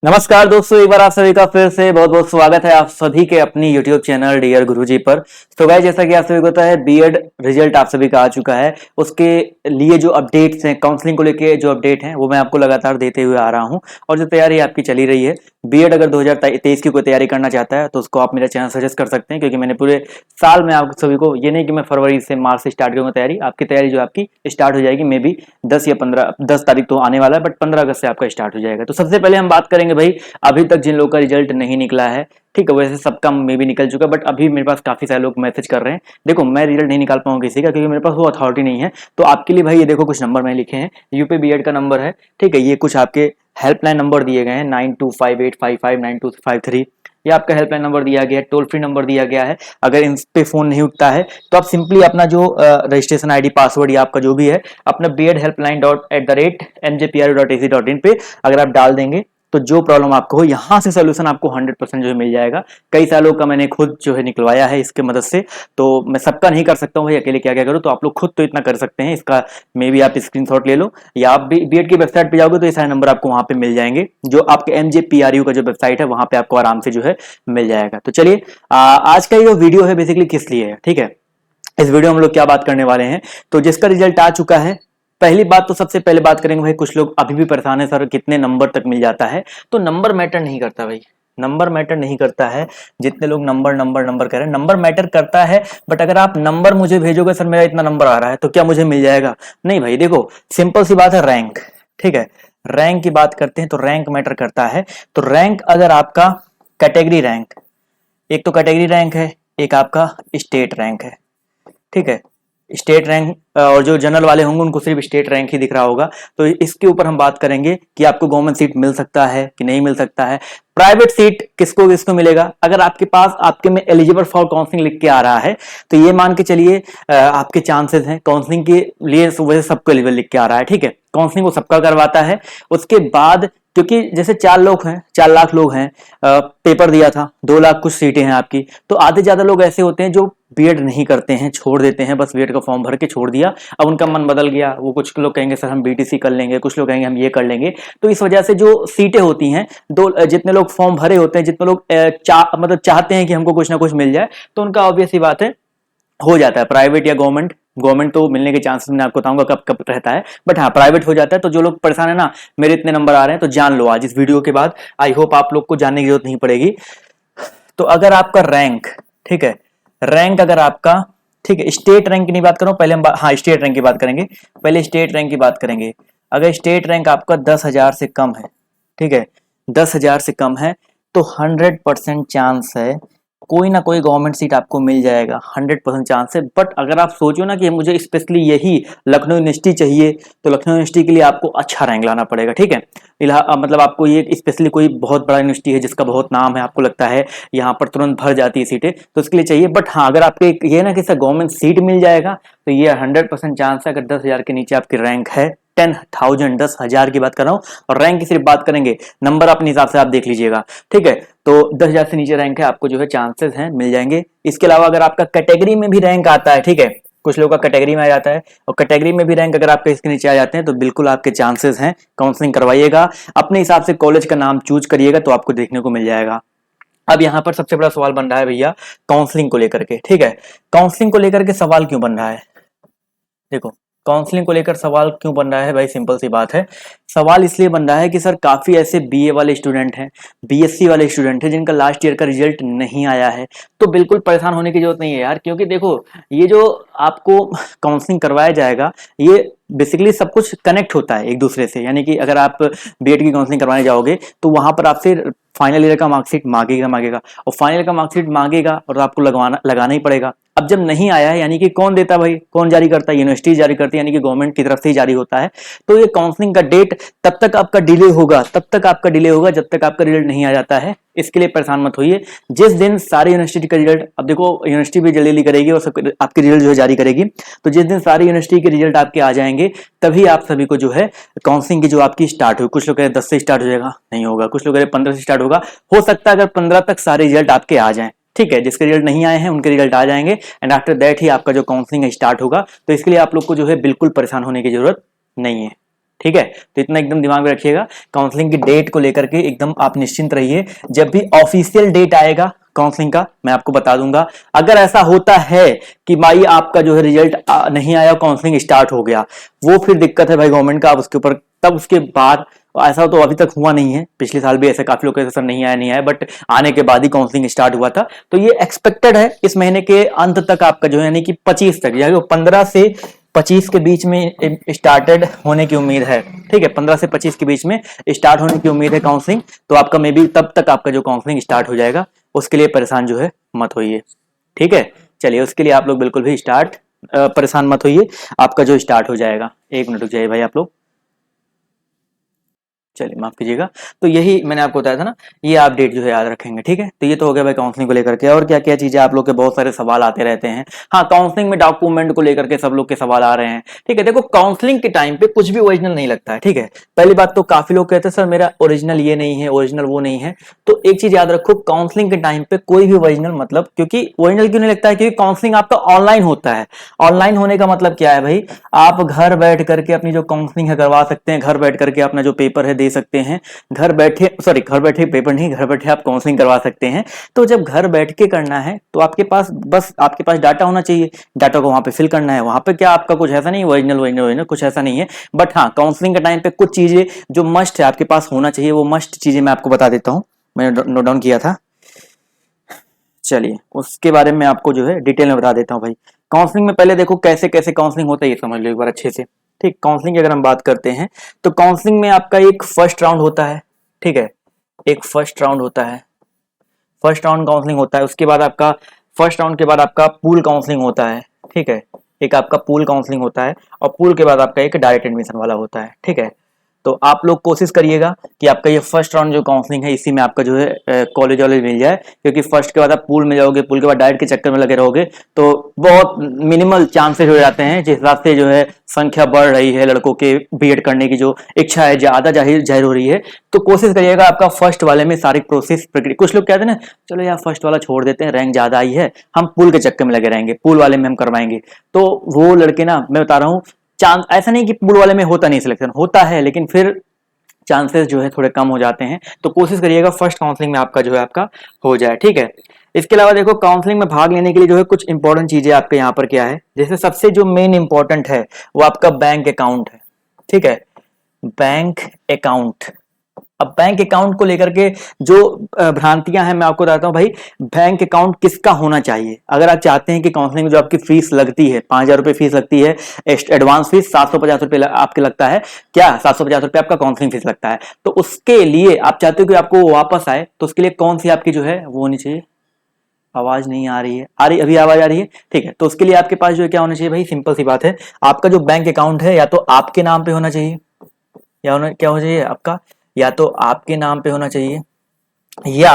नमस्कार दोस्तों, एक बार आप सभी का फिर से बहुत बहुत स्वागत है आप सभी के अपनी YouTube चैनल डियर गुरुजी पर। तो गाइस, जैसा कि आप सभी को पता है, बीएड रिजल्ट आप सभी का आ चुका है। उसके लिए जो अपडेट्स हैं, काउंसलिंग को लेके जो अपडेट हैं, वो मैं आपको लगातार देते हुए आ रहा हूं। और जो तैयारी आपकी चली रही है, बीएड अगर 2023 की कोई तैयारी करना चाहता है तो उसको आप मेरा चैनल सजेस्ट कर सकते हैं, क्योंकि मैंने पूरे साल में आप सभी को, ये नहीं कि मैं फरवरी से मार्च से स्टार्ट करूंगा तैयारी, आपकी तैयारी जो आपकी स्टार्ट हो जाएगी मे बी 10 तारीख तो आने वाला है, बट 15 अगस्त से आपका स्टार्ट हो जाएगा। तो सबसे पहले हम बात करेंगे भाई, अभी तक जिन लोगों का रिजल्ट नहीं निकला है, ठीक है, वैसे सबका मे भी निकल चुका है, बट अभी मेरे पास काफी सारे लोग मैसेज कर रहे हैं। देखो, मैं रिजल्ट नहीं निकाल पाऊंगा किसी का, क्योंकि मेरे पास वो अथॉरिटी नहीं है। तो आपके लिए भाई ये देखो, कुछ नंबर मैंने लिखे हैं, यूपी बीएड का नंबर है, ठीक है। ये कुछ आपके हेल्पलाइन नंबर दिए गए हैं, 9258559253। ये आपका हेल्पलाइन नंबर दिया गया है, टोल फ्री नंबर दिया गया है। अगर इन पे फोन नहीं उठता है तो आप सिंपली अपना जो रजिस्ट्रेशन आईडी, पासवर्ड या आपका जो भी है, अपना BED helpline@mjpru.ac.in पे अगर आप डाल देंगे तो जो प्रॉब्लम आपको हो, यहाँ से सोल्यूशन आपको 100% जो है मिल जाएगा। कई सालों का मैंने खुद जो है निकलवाया है इसके मदद से, तो मैं सबका नहीं कर सकता हूँ भाई, अकेले क्या क्या करूँ। तो आप लोग खुद तो इतना कर सकते हैं, इसका मे बी आप स्क्रीनशॉट ले लो, या आप भी बीएड की वेबसाइट पे जाओगे तो ये सारे नंबर आपको वहां पे मिल जाएंगे, जो आपके MJPRU का जो वेबसाइट है वहां पे आपको आराम से जो है मिल जाएगा। तो चलिए, आज का ये जो वीडियो है बेसिकली किस लिए है, ठीक है। इस वीडियो में हम लोग क्या बात करने वाले हैं, तो जिसका रिजल्ट आ चुका है, पहली बात तो सबसे पहले बात करेंगे भाई, कुछ लोग अभी भी परेशान है, सर कितने नंबर तक मिल जाता है। तो नंबर मैटर नहीं करता भाई, नंबर मैटर नहीं करता है। जितने लोग नंबर नंबर नंबर कह रहे हैं, नंबर मैटर करता है, बट अगर आप नंबर मुझे भेजोगे, सर मेरा इतना नंबर आ रहा है, तो क्या मुझे मिल जाएगा? नहीं भाई, देखो सिंपल सी बात है, रैंक, ठीक है। रैंक की बात करते हैं तो रैंक मैटर करता है। तो रैंक अगर आपका कैटेगरी रैंक, एक तो कैटेगरी रैंक है, एक आपका स्टेट रैंक है, ठीक है। स्टेट रैंक और जो जनरल वाले होंगे उनको सिर्फ स्टेट रैंक ही दिख रहा होगा। तो इसके ऊपर हम बात करेंगे कि आपको गवर्नमेंट सीट मिल सकता है कि नहीं मिल सकता है। प्राइवेट सीट किसको किसको मिलेगा? अगर आपके पास आपके में एलिजिबल फॉर काउंसलिंग लिख के आ रहा है तो ये मान के चलिए आपके चांसेस हैं काउंसलिंग के लिए, वैसे सबको एलिजिबल लिख के आ रहा है, ठीक है। काउंसलिंग वो सबका करवाता है। उसके बाद क्योंकि जैसे 4 लोग हैं, 4 लाख लोग हैं, पेपर दिया था, 2 लाख कुछ सीटें हैं आपकी, तो आधे ज्यादा लोग ऐसे होते हैं जो बीएड नहीं करते हैं, छोड़ देते हैं, बस बीएड का फॉर्म भर के छोड़ दिया। अब उनका मन बदल गया, वो कुछ लोग कहेंगे सर हम बीटीसी कर लेंगे, कुछ लोग कहेंगे हम ये कर लेंगे। तो इस वजह से जो सीटें होती हैं, जितने लोग फॉर्म भरे होते हैं, जितने लोग मतलब चाहते हैं कि हमको कुछ ना कुछ मिल जाए, तो उनका ऑब्वियस सी बात है हो जाता है प्राइवेट या गवर्नमेंट। गवर्नमेंट तो मिलने के चांसेस मैं आपको बताऊंगा कब कब रहता है, बट हाँ प्राइवेट हो जाता है। तो जो लोग परेशान है ना, मेरे इतने नंबर आ रहे हैं, तो जान लो आज इस वीडियो के बाद, आई होप आप लोग को जानने की जरूरत नहीं पड़ेगी। तो अगर आपका रैंक, ठीक है, रैंक अगर आपका, ठीक है, स्टेट रैंक की नहीं बात करूं पहले हम, हाँ स्टेट रैंक की बात करेंगे, पहले स्टेट रैंक की बात करेंगे। अगर स्टेट रैंक आपका 10,000 से कम है, ठीक है, 10,000 से कम है, तो 100% चांस है कोई ना कोई गवर्नमेंट सीट आपको मिल जाएगा, 100% चांस है। बट अगर आप सोचो ना कि मुझे स्पेशली यही लखनऊ यूनिवर्सिटी चाहिए, तो लखनऊ यूनिवर्सिटी के लिए आपको अच्छा रैंक लाना पड़ेगा, ठीक है। मतलब आपको ये स्पेशली कोई बहुत बड़ा यूनिवर्सिटी है जिसका बहुत नाम है, आपको लगता है यहाँ पर तुरंत भर जाती है सीटें, तो इसके लिए चाहिए। बट हाँ, अगर आपको ये ना कि सर गवर्नमेंट सीट मिल जाएगा, तो ये 100% चांस है। अगर 10,000 के नीचे आपकी रैंक है, 10,000 10,000 की बात कर रहा हूँ, और रैंक की सिर्फ बात करेंगे, नंबर अपने हिसाब से आप देख लीजिएगा, ठीक है। तो 10,000 से नीचे रैंक है, आपको जो है चांसेस हैं मिल जाएंगे। इसके अलावा अगर आपका कैटेगरी में भी रैंक आता है, ठीक है, कुछ लोगों का कैटेगरी में आ जाता है, और कैटेगरी में भी रैंक अगर आपके इसके नीचे आ जाते हैं, तो बिल्कुल आपके चांसेस हैं। काउंसलिंग करवाइएगा, अपने हिसाब से कॉलेज का नाम चूज करिएगा, तो आपको देखने को मिल जाएगा। अब यहाँ पर सबसे बड़ा सवाल बन रहा है भैया काउंसलिंग को लेकर के, ठीक है। काउंसलिंग को लेकर के सवाल क्यों बन रहा है? देखो, काउंसलिंग को लेकर सवाल क्यों बन रहा है भाई, सिंपल सी बात है। सवाल इसलिए बन रहा है कि सर काफी ऐसे बीए वाले स्टूडेंट हैं, बीएससी वाले स्टूडेंट हैं, जिनका लास्ट ईयर का रिजल्ट नहीं आया है। तो बिल्कुल परेशान होने की जरूरत नहीं है यार, क्योंकि देखो ये जो आपको काउंसलिंग करवाया जाएगा, ये बेसिकली सब कुछ कनेक्ट होता है एक दूसरे से। यानी कि अगर आप बीएड की काउंसलिंग करवाने जाओगे तो वहां पर आपसे फाइनल ईयर का मार्कशीट मांगेगा, और फाइनल का मार्कशीट मांगेगा और आपको लगाना ही पड़ेगा। अब जब नहीं आया है, यानी कि कौन देता भाई, कौन जारी करता है? यूनिवर्सिटी जारी करती है, यानी कि गवर्नमेंट की तरफ से ही जारी होता है। तो ये काउंसलिंग का डेट तब तक आपका डिले होगा, जब तक आपका रिजल्ट नहीं आ जाता है। इसके लिए परेशान मत होइए। जिस दिन सारी यूनिवर्सिटी का रिजल्ट, अब देखो यूनिवर्सिटी भी जल्दी करेगी और सब आपके रिजल्ट जो है जारी करेगी, तो जिस दिन सारी यूनिवर्सिटी के रिजल्ट आपके आ जाएंगे, तभी आप सभी को जो है काउंसलिंग की जो आपकी स्टार्ट हुई, कुछ लोग कह 10 से स्टार्ट हो जाएगा, नहीं होगा, कुछ लोग कह 15 से स्टार्ट होगा, हो सकता है अगर 15 तक सारे रिजल्ट आपके आ जाएं, ठीक है। जिसके रिजल्ट नहीं आए हैं उनके रिजल्ट आ जाएंगे, एंड आफ्टर दैट ही आपका जो काउंसलिंग स्टार्ट होगा। तो इसके लिए आप लोग को जो है बिल्कुल परेशान होने की जरूरत नहीं है। ठीक है, तो इतना एकदम दिमाग में रखिएगा। काउंसलिंग की डेट को लेकर के एकदम आप निश्चिंत रहिए, जब भी ऑफिशियल डेट आएगा काउंसलिंग का मैं आपको बता दूंगा। अगर ऐसा होता है कि भाई आपका जो है रिजल्ट नहीं आया, काउंसलिंग स्टार्ट हो गया, वो फिर दिक्कत है भाई गवर्नमेंट का, आप उसके ऊपर तब उसके बाद, ऐसा तो अभी तक हुआ नहीं है, पिछले साल भी ऐसे काफी लोग सर नहीं आया नहीं आया, बट आने के बाद ही काउंसलिंग स्टार्ट हुआ था। तो ये एक्सपेक्टेड है इस महीने के अंत तक आपका जो है यानी कि 25 तक, यानी 15 से 25 के बीच में स्टार्टेड होने की उम्मीद है। ठीक है, 15 से 25 के बीच में स्टार्ट होने की उम्मीद है काउंसलिंग। तो आपका मे बी तब तक आपका जो काउंसलिंग स्टार्ट हो जाएगा, उसके लिए परेशान जो है मत होइए। ठीक है, चलिए उसके लिए आप लोग बिल्कुल भी परेशान मत होइए, आपका जो स्टार्ट हो जाएगा। एक मिनट रुक जाइए भाई आप लोग, चलिए माफ कीजिएगा। तो यही मैंने आपको बताया था ना, ये आप डेट जो है याद रखेंगे। ठीक है, तो ये तो हो गया भाई काउंसलिंग को लेकर के। और क्या क्या चीजें, आप लोग के बहुत सारे सवाल आते रहते हैं। हाँ, काउंसलिंग में डॉक्यूमेंट को लेकर के सब लोग के सवाल आ रहे हैं। ठीक है, देखो काउंसलिंग के टाइम पे कुछ भी ओरिजिनल नहीं लगता है। ठीक है, पहली बात तो काफी लोग कहते हैं सर मेरा ओरिजिनल ये नहीं है, ओरिजिनल वो नहीं है। तो एक चीज याद रखो, काउंसलिंग के टाइम पे कोई भी ओरिजिनल, मतलब क्योंकि ओरिजिनल क्यों नहीं लगता है, क्योंकि काउंसलिंग आपका ऑनलाइन होता है। ऑनलाइन होने का मतलब क्या है भाई, आप घर बैठ करके अपनी जो काउंसलिंग है करवा सकते हैं, घर बैठ करके अपना जो पेपर है दे सकते हैं, घर बैठे, सॉरी घर बैठे पेपर नहीं, घर बैठे आप काउंसलिंग करवा सकते हैं। तो जब घर बैठ के करना है तो आपके पास बस आपके पास डाटा होना चाहिए, डाटा को वहां पे फिल करना है। वहां पे क्या आपका कुछ ऐसा नहीं ओरिजिनल ओरिजिनल ओरिजिनल कुछ ऐसा नहीं है। बट हाँ, काउंसलिंग के टाइम पे कुछ चीजें जो मस्ट है आपके पास होना चाहिए, वो मस्ट चीजें मैं आपको बता देता हूँ, मैंने नोट डाउन किया था। चलिए उसके बारे में आपको जो है डिटेल में बता देता हूँ भाई। काउंसलिंग में पहले देखो कैसे कैसे काउंसलिंग होता है, ये समझ लो एक बार अच्छे से। ठीक, काउंसलिंग की अगर हम बात करते हैं तो काउंसलिंग में आपका एक फर्स्ट राउंड होता है। ठीक है, एक फर्स्ट राउंड होता है, फर्स्ट राउंड काउंसलिंग होता है। उसके बाद आपका फर्स्ट राउंड के बाद आपका पूल काउंसलिंग होता है। ठीक है, एक आपका पूल काउंसलिंग होता है, और पूल के बाद आपका एक डायरेक्ट एडमिशन वाला होता है। ठीक है, तो आप लोग कोशिश करिएगा कि आपका ये फर्स्ट राउंड जो काउंसलिंग है इसी में आपका जो है कॉलेज वॉलेज मिल जाए, क्योंकि फर्स्ट के बाद आप पूल में जाओगे, पूल के बाद डायरेक्ट के चक्कर में लगे रहोगे तो बहुत मिनिमल चांसेस हो जाते हैं। जिस हिसाब से जो है संख्या बढ़ रही है, लड़कों के बीएड करने की जो इच्छा है ज्यादा जाहिर जाहिर हो रही है, तो कोशिश करिएगा आपका फर्स्ट वाले में सारी प्रोसेस प्रक्रिया। कुछ लोग कहते हैं ना चलो यार फर्स्ट वाला छोड़ देते हैं, रैंक ज्यादा आई है, हम पूल के चक्कर में लगे रहेंगे, पूल वाले में हम करवाएंगे। तो वो लड़के ना, मैं बता रहा हूँ, चांस ऐसा नहीं कि पूल वाले में होता नहीं, सिलेक्शन होता है, लेकिन फिर चांसेस जो है थोड़े कम हो जाते हैं। तो कोशिश करिएगा फर्स्ट काउंसलिंग में आपका जो है आपका हो जाए। ठीक है, इसके अलावा देखो काउंसलिंग में भाग लेने के लिए जो है कुछ इंपॉर्टेंट चीजें आपके यहाँ पर क्या है, जैसे सबसे जो मेन इंपॉर्टेंट है वो आपका बैंक अकाउंट है। ठीक है, बैंक अकाउंट। अब बैंक अकाउंट को लेकर के जो भ्रांतियां हैं मैं आपको बताता हूं भाई। बैंक अकाउंट किसका होना चाहिए, अगर आप चाहते हैं कि काउंसलिंग में जो आपकी फीस लगती है 5,000 रुपए फीस लगती है, एडवांस फीस 750 रुपए आपके लगता है, क्या 750 रुपए आपका काउंसलिंग फीस लगता है, तो उसके लिए आप चाहते हो कि आपको वापस आए, तो उसके लिए कौन सी आपकी जो है वो होनी चाहिए। आवाज नहीं आ रही है, आ रही, अभी आवाज आ रही है। ठीक है, तो उसके लिए आपके पास जो है क्या होना चाहिए भाई, सिंपल सी बात है, आपका जो बैंक अकाउंट है या तो आपके नाम पे होना चाहिए, क्या होना चाहिए आपका, या तो आपके नाम पे होना चाहिए, या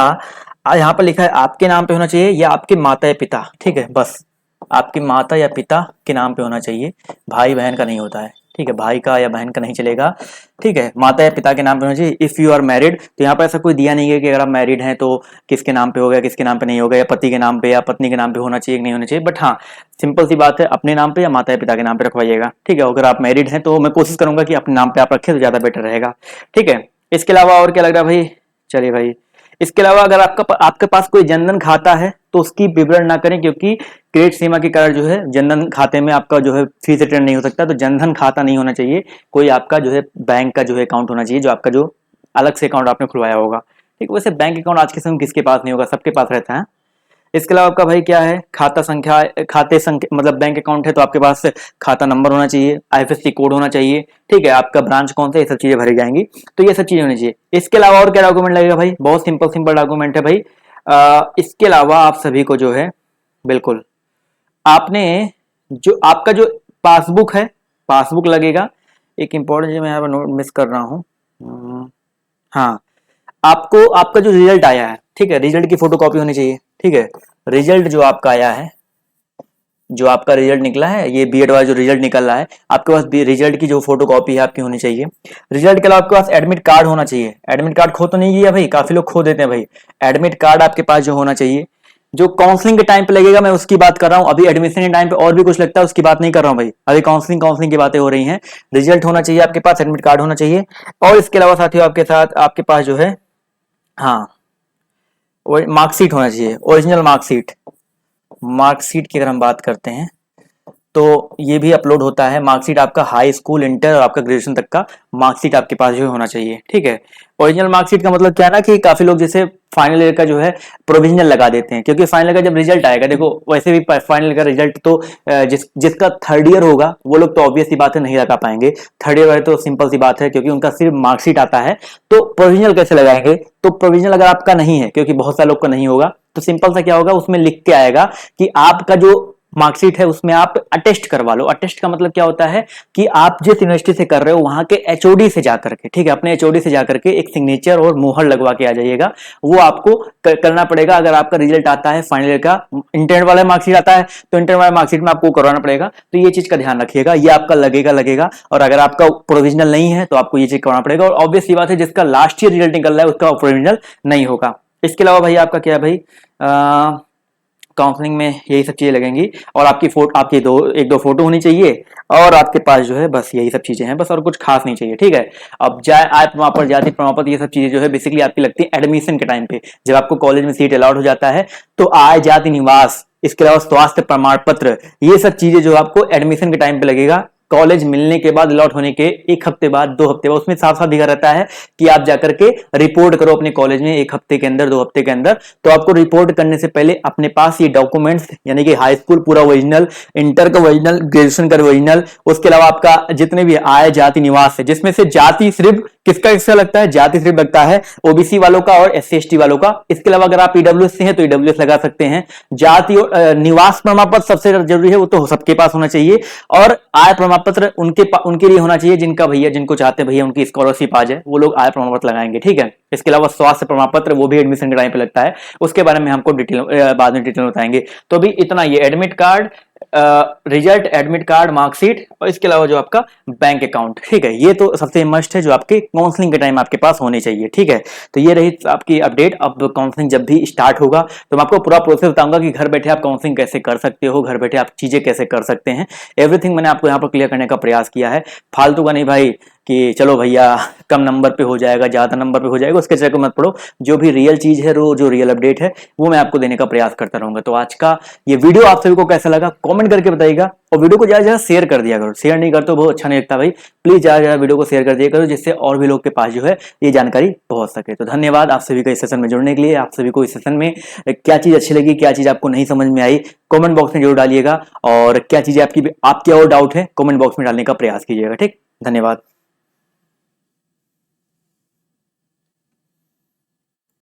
यहाँ पर लिखा है आपके नाम पे होना चाहिए, या आपके माता या पिता। ठीक है, बस आपके माता या पिता के नाम पे होना चाहिए, भाई बहन का नहीं होता है। ठीक है, भाई का या बहन का नहीं चलेगा। ठीक है, माता या पिता के नाम पे होना चाहिए। इफ यू आर मैरिड, तो यहाँ पर ऐसा कोई दिया नहीं है कि अगर आप मैरिड हैं तो किसके नाम पे होगा, किसके नाम पे नहीं होगा, या पति के नाम पे या पत्नी के नाम पे होना चाहिए कि नहीं होना चाहिए। बट हाँ, सिंपल सी बात है, अपने नाम पे या माता या पिता के नाम पे रखवाइएगा। ठीक है, अगर आप मैरिड हैं तो मैं कोशिश करूंगा कि अपने नाम पे आप रखें तो ज्यादा बेटर रहेगा। ठीक है, इसके अलावा और क्या लग रहा है भाई, चलिए भाई, इसके अलावा अगर आपके पास कोई जनधन खाता है तो उसकी विवरण ना करें, क्योंकि क्रेडिट सीमा के कारण जो है जनधन खाते में आपका जो है फीस रिटर्न नहीं हो सकता। तो जनधन खाता नहीं होना चाहिए, कोई आपका जो है बैंक का जो है अकाउंट होना चाहिए, जो आपका जो अलग से अकाउंट आपने खुलवाया होगा। ठीक है, वैसे बैंक अकाउंट आज के समय किसके पास नहीं होगा, सबके पास रहता है। इसके अलावा आपका भाई क्या है, खाता संख्या, खाते संख्या मतलब बैंक अकाउंट है तो आपके पास खाता नंबर होना चाहिए, आईएफएससी कोड होना चाहिए। ठीक है, आपका ब्रांच कौन सा, ये सब चीजें भरी जाएंगी, तो ये सब चीजें होनी चाहिए। इसके अलावा और क्या डॉक्यूमेंट लगेगा भाई, बहुत सिंपल सिंपल डॉक्यूमेंट है भाई। इसके अलावा आप सभी को जो है बिल्कुल आपने जो आपका जो पासबुक है, पासबुक लगेगा। एक इंपॉर्टेंट चीज मैं यहाँ पर नोट मिस कर रहा हूँ, हाँ, आपको आपका जो रिजल्ट आया है, ठीक है, रिजल्ट की फोटोकॉपी होनी चाहिए। ठीक है, रिजल्ट जो आपका आया है, जो आपका रिजल्ट निकला है, ये बीएड वाला जो रिजल्ट निकल रहा है, आपके पास रिजल्ट की जो फोटोकॉपी है आपकी होनी चाहिए। रिजल्ट के अलावा आपके पास एडमिट कार्ड होना चाहिए। एडमिट कार्ड खो तो नहीं गया भाई, काफी लोग खो देते हैं भाई। एडमिट कार्ड आपके पास जो होना चाहिए, जो काउंसलिंग के टाइम पे लगेगा मैं उसकी बात कर रहा हूं, अभी एडमिशन के टाइम पे और भी कुछ लगता है उसकी बात नहीं कर रहा हूं भाई, अभी काउंसलिंग काउंसलिंग की बातें हो रही हैं। रिजल्ट होना चाहिए आपके पास, एडमिट कार्ड होना चाहिए, और इसके अलावा साथियों आपके साथ आपके पास जो है, हाँ, मार्कशीट होना चाहिए, ओरिजिनल मार्कशीट। मार्कशीट की अगर हम बात करते हैं तो ये भी अपलोड होता है, मार्कशीट आपका हाई स्कूल, इंटर और आपका ग्रेजुएशन तक का मार्कशीट आपके पास जो होना चाहिए, ठीक है। ओरिजिनल मार्कशीट का मतलब क्या है ना कि काफी लोग जैसे फाइनल ईयर का जो है प्रोविजनल लगा देते हैं, क्योंकि फाइनल का जब रिजल्ट आएगा, देखो वैसे भी फाइनल का रिजल्ट तो जिसका थर्ड ईयर होगा वो लोग तो ऑब्वियस सी बात है नहीं लगा पाएंगे, थर्ड ईयर वाले तो सिंपल सी बात है क्योंकि उनका सिर्फ मार्कशीट आता है, तो प्रोविजनल कैसे लगाएंगे। तो प्रोविजनल अगर आपका नहीं है, क्योंकि बहुत सारे लोग का नहीं होगा, तो सिंपल सा क्या होगा, उसमें लिख के आएगा कि आपका जो मार्कशीट है उसमें आप अटेस्ट करवा लो। अटेस्ट का मतलब क्या होता है कि आप जिस यूनिवर्सिटी से कर रहे हो वहां के एचओडी से जाकर के, ठीक है, अपने एचओडी से जाकर के एक सिग्नेचर और मुहर लगवा के आ जाइएगा, वो आपको करना पड़ेगा। अगर आपका रिजल्ट आता है फाइनल ईयर का, इंटरनल वाला मार्कशीट आता है, तो इंटरनल वाला मार्कशीट में आपको करवाना पड़ेगा। तो ये चीज का ध्यान रखिएगा, ये आपका लगेगा, और अगर आपका प्रोविजनल नहीं है तो आपको ये चीज करवाना पड़ेगा। और ऑब्वियस सी बात है जिसका लास्ट ईयर रिजल्ट निकल रहा है उसका प्रोविजनल नहीं होगा। इसके अलावा भाई आपका क्या है भाई, काउंसलिंग में यही सब चीजें लगेंगी, और आपकी आपकी एक दो फोटो होनी चाहिए, और आपके पास जो है बस यही सब चीजें हैं बस, और कुछ खास नहीं चाहिए, ठीक है। अब जाए आय प्रमाण पत्र, जाति प्रमाण पत्र, ये सब चीजें जो है बेसिकली आपकी लगती है एडमिशन के टाइम पे, जब आपको कॉलेज में सीट अलाउड हो जाता है तो आय जाति निवास, इसके अलावा स्वास्थ्य प्रमाण पत्र, ये सब चीजें जो आपको एडमिशन के टाइम पे लगेगा। कॉलेज मिलने के बाद, अलॉट होने के एक हफ्ते बाद, 2 हफ्ते बाद, उसमें साफ साफ दिखा रहता है कि आप जाकर के रिपोर्ट करो अपने कॉलेज में 1 हफ्ते के अंदर, 2 हफ्ते के अंदर। तो आपको रिपोर्ट करने से पहले अपने पास ये डॉक्यूमेंट्स, यानी कि हाई स्कूल पूरा ओरिजिनल, इंटर का ओरिजिनल, ग्रेजुएशन का ओरिजिनल, उसके अलावा आपका जितने भी आय जाति निवास है, जिसमें से जाति सिर्फ किसका किसका लगता है, जाति सिर्फ लगता है ओबीसी वालों का और एससी एसटी वालों का। इसके अलावा अगर आप ईडब्ल्यूएस से हैं तो ईडब्ल्यूएस लगा सकते हैं। जाति और निवास प्रमाण पत्र सबसे जरूरी है, वो तो सबके पास होना चाहिए। और आय प्रमाण पत्र उनके लिए होना चाहिए जिनका भैया, जिनको चाहते भैया उनकी स्कॉलरशिप आ जाए, वो लोग आय प्रमाण पत्र लगाएंगे, ठीक है। इसके अलावा स्वास्थ्य प्रमाण पत्र, वो भी एडमिशन के टाइम पे लगता है, उसके बारे में हमको डिटेल बाद में डिटेल बताएंगे। तो अभी इतना, ये admit card, result, admit card, marksheet, और इसके अलावा जो आपका बैंक अकाउंट, ठीक है, ये तो सबसे मस्ट है जो आपके काउंसलिंग के टाइम आपके पास होने चाहिए, ठीक है। तो ये रही आपकी अपडेट। अब काउंसलिंग जब भी स्टार्ट होगा तो मैं आपको पूरा प्रोसेस बताऊंगा कि घर बैठे आप काउंसलिंग कैसे कर सकते हो, घर बैठे आप चीजें कैसे कर सकते हैं। एवरीथिंग मैंने आपको यहाँ पर क्लियर करने का प्रयास किया है, फालतू का नहीं भाई कि चलो भैया कम नंबर पे हो जाएगा, ज्यादा नंबर पे हो जाएगा, उसके चक्कर मत पड़ो। जो भी रियल चीज है, जो रियल अपडेट है, वो मैं आपको देने का प्रयास करता रहूंगा। तो आज का ये वीडियो आप सभी को कैसा लगा कमेंट करके बताइएगा, और वीडियो को ज्यादा शेयर कर दिया करो, शेयर नहीं कर तो बहुत अच्छा नहीं लगता भाई, प्लीज ज्यादा वीडियो को शेयर कर दिया करो, जिससे और भी लोग के पास जो है ये जानकारी पहुंच सके। तो धन्यवाद आप सभी का इस सेशन में जुड़ने के लिए। आप सभी को इस सेशन में क्या चीज अच्छी लगी, क्या चीज आपको नहीं समझ में आई, कमेंट बॉक्स में जरूर डालिएगा, और क्या चीजें आपकी और डाउट है कमेंट बॉक्स में डालने का प्रयास कीजिएगा, ठीक। धन्यवाद।